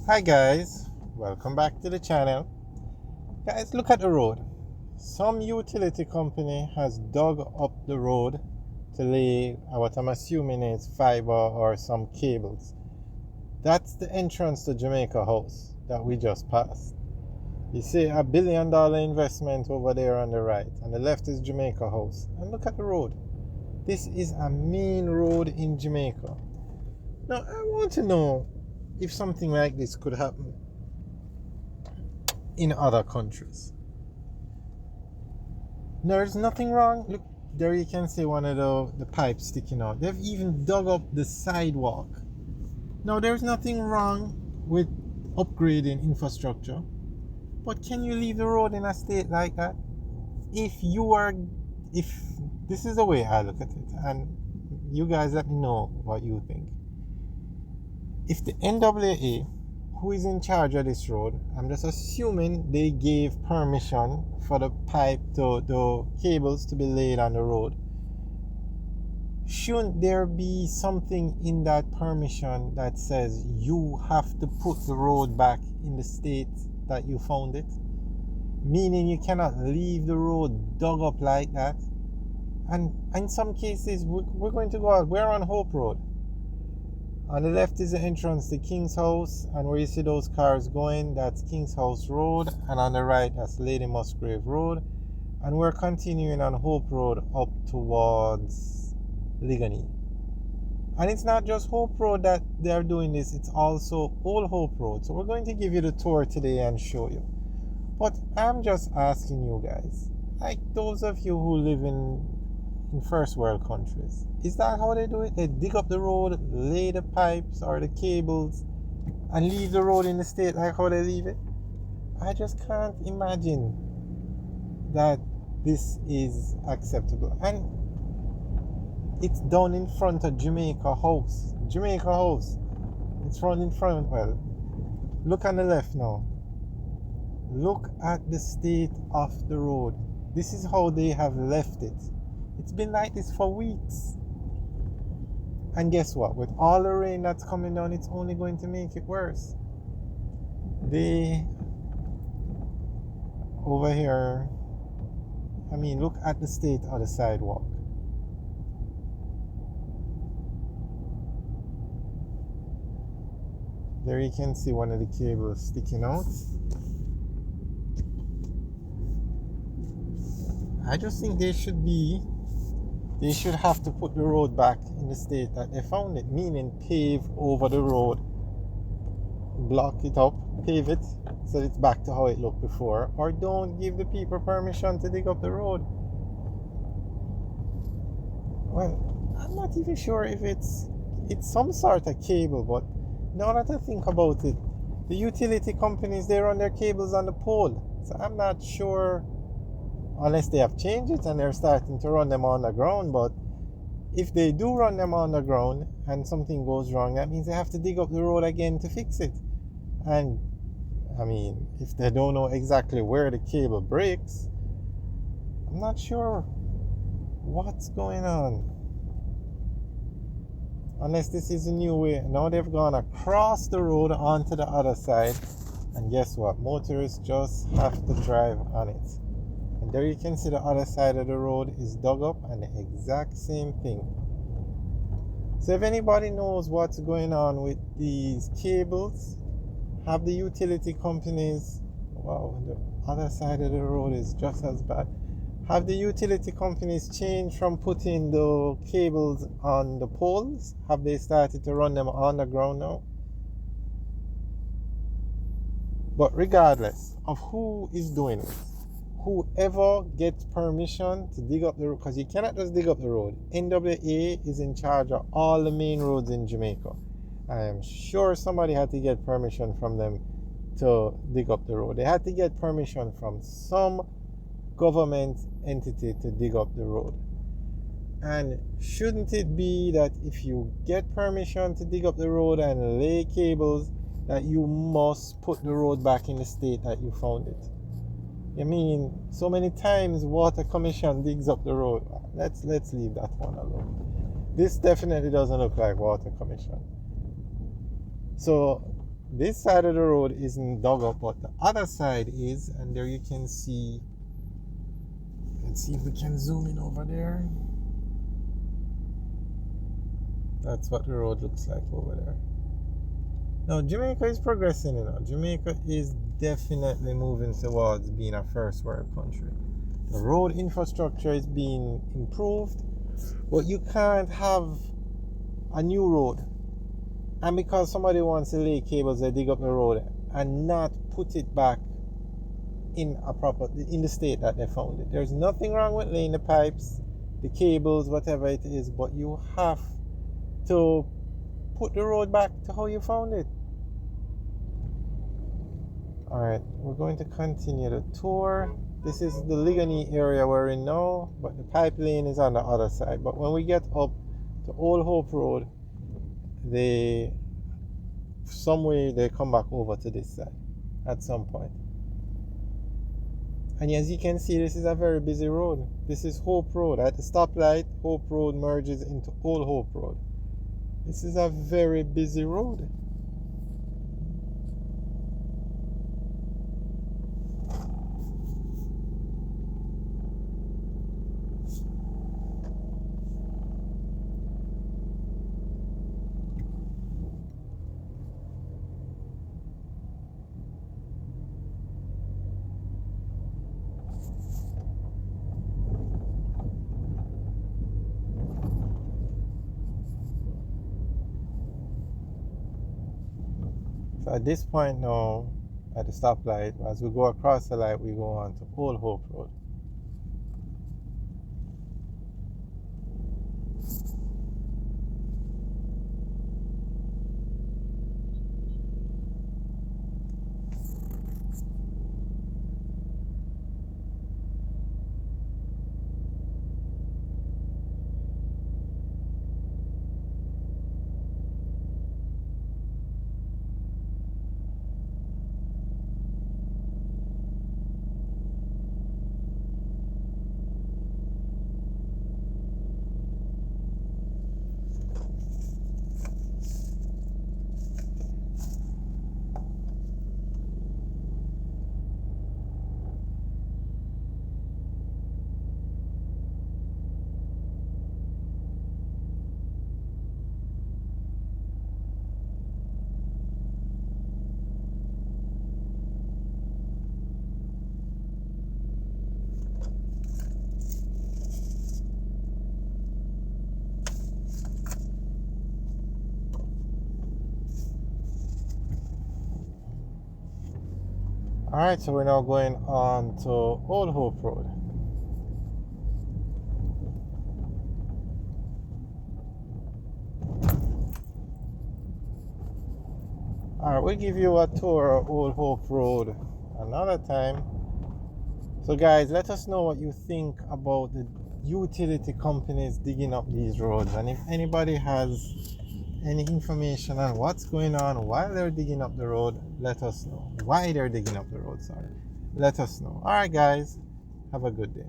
Hi guys, welcome back to the channel. Guys, look at the road. Some utility company has dug up the road to lay what I'm assuming is fiber or some cables. That's the entrance to Jamaica House that we just passed. You see $1 billion investment over there on the right. On the left is Jamaica House. And look at the road. This is a main road in Jamaica. Now I want to know if something like this could happen in other countries. There's nothing wrong. Look, there you can see one of the pipes sticking out. They've even dug up the sidewalk. Now, there's nothing wrong with upgrading infrastructure, but can you leave the road in a state like that? If this is the way I look at it, and you guys let me know what you think. If the NWA, who is in charge of this road, I'm just assuming they gave permission for the cables to be laid on the road. Shouldn't there be something in that permission that says you have to put the road back in the state that you found it? Meaning you cannot leave the road dug up like that. And in some cases, we're going to go out. We're on Hope Road. On the left is the entrance to King's House, and where you see those cars going, that's King's House Road, and on the right, that's Lady Musgrave Road. And we're continuing on Hope Road up towards Ligony. And it's not just Hope Road that they're doing this, it's also Old Hope Road. So we're going to give you the tour today and show you. But I'm just asking you guys, like those of you who live in first world countries, is that how they do it? They dig up the road, lay the pipes or the cables, and leave the road in the state like how they leave it? I just can't imagine that this is acceptable. And it's done in front of Jamaica House. Jamaica House. It's run in front. Well, look on the left now. Look at the state of the road. This is how they have left it. It's been like this for weeks. And guess what? With all the rain that's coming down, it's only going to make it worse. Over here, look at the state of the sidewalk. There you can see one of the cables sticking out. I just think they should have to put the road back in the state that they found it, meaning pave over the road, block it up, pave it so it's back to how it looked before, or don't give the people permission to dig up the road. Well, I'm not even sure if it's some sort of cable, but now that I think about it, the utility companies, they run their cables on the pole, so I'm not sure, unless they have changed it and they're starting to run them on the ground. But if they do run them on the ground and something goes wrong, that means they have to dig up the road again to fix it. And if they don't know exactly where the cable breaks, I'm not sure what's going on. Unless this is a new way. Now they've gone across the road onto the other side, and guess what? Motorists just have to drive on it. And there you can see the other side of the road is dug up, and the exact same thing. So if anybody knows what's going on with these cables, have the utility companies, wow, the other side of the road is just as bad. Have the utility companies changed from putting the cables on the poles? Have they started to run them on the ground now? But regardless of who is doing it, whoever gets permission to dig up the road, because you cannot just dig up the road. NWA is in charge of all the main roads in Jamaica. I am sure somebody had to get permission from them to dig up the road. They had to get permission from some government entity to dig up the road. And shouldn't it be that if you get permission to dig up the road and lay cables, that you must put the road back in the state that you found it? So many times Water Commission digs up the road. Let's leave that one alone. This definitely doesn't look like Water Commission. So This side of the road isn't dug up, but the other side is, and there you can see. Let's see if we can zoom in over there. That's what the road looks like over there. Now, Jamaica is progressing, Jamaica is definitely moving towards being a first world country. The road infrastructure is being improved, but you can't have a new road. And because somebody wants to lay cables, they dig up the road and not put it back in the state that they found it. There's nothing wrong with laying the pipes, the cables, whatever it is, but you have to put the road back to how you found it. Alright, we're going to continue the tour. This is the Ligony area we're in now, but the pipe lane is on the other side. But when we get up to Old Hope Road, some way they come back over to this side at some point. And as you can see, this is a very busy road. This is Hope Road. At the stoplight, Hope Road merges into Old Hope Road. This is a very busy road. So at this point now, at the stoplight, as we go across the light, we go on to Old Hope Road. Alright, so we're now going on to Old Hope Road. Alright, we'll give you a tour of Old Hope Road another time. So guys, let us know what you think about the utility companies digging up these roads. And if anybody has any information on what's going on while they're digging up the road, let us know. Why they're digging up the road, sorry. Let us know. Alright guys, have a good day.